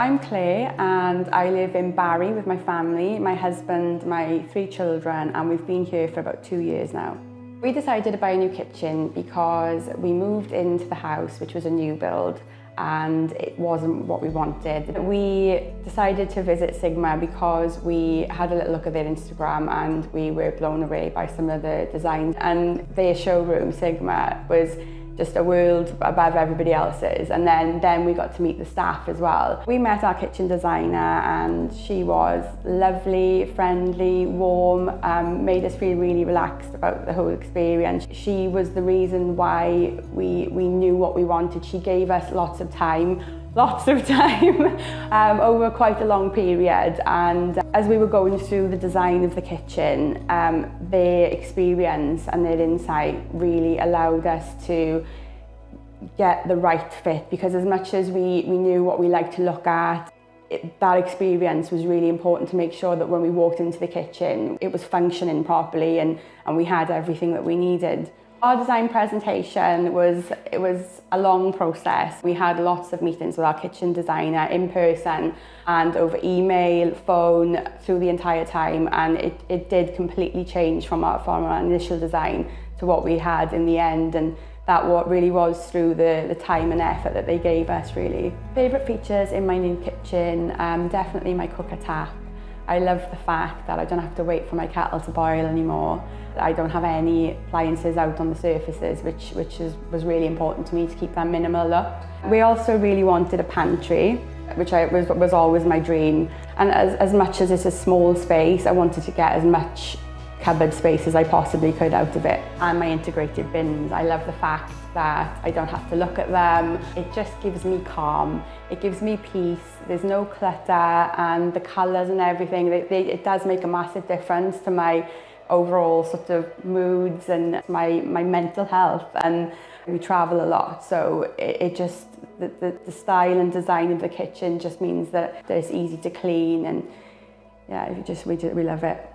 I'm Clare and I live in Barry with my family, my husband, my 3 children, and we've been here for about 2 years now. We decided to buy a new kitchen because we moved into the house, which was a new build, and it wasn't what we wanted. We decided to visit Sigma because we had a little look at their Instagram and we were blown away by some of the designs, and their showroom, Sigma, was just a world above everybody else's. And then we got to meet the staff as well. We met our kitchen designer and she was lovely, friendly, warm, made us feel really relaxed about the whole experience. She was the reason why we knew what we wanted. She gave us lots of time over quite a long period, and as we were going through the design of the kitchen, their experience and their insight really allowed us to get the right fit, because as much as we knew what we liked to look at, that experience was really important to make sure that when we walked into the kitchen it was functioning properly and we had everything that we needed. Our design presentation was a long process. We had lots of meetings with our kitchen designer in person and over email, phone, through the entire time, and it did completely change from our initial design to what we had in the end, and that what really was through the time and effort that they gave us, really. Favourite features in my new kitchen, definitely my cooker tap. I love the fact that I don't have to wait for my kettle to boil anymore. I don't have any appliances out on the surfaces, which was really important to me to keep that minimal look. We also really wanted a pantry, which was always my dream. And as much as it's a small space, I wanted to get as much cupboard space as I possibly could out of it. And my integrated bins, I love the fact that I don't have to look at them. It just gives me calm, it gives me peace, there's no clutter, and the colours and everything, it does make a massive difference to my overall sort of moods and my mental health. And we travel a lot, so the style and design of the kitchen just means that it's easy to clean, and yeah, we love it.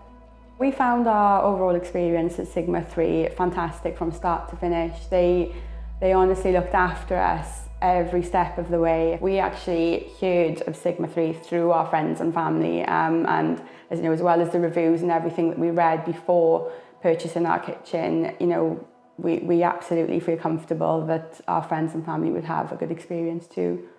We found our overall experience at Sigma 3 fantastic from start to finish. They honestly looked after us every step of the way. We actually heard of Sigma 3 through our friends and family, and as well as the reviews and everything that we read before purchasing our kitchen, we absolutely feel comfortable that our friends and family would have a good experience too.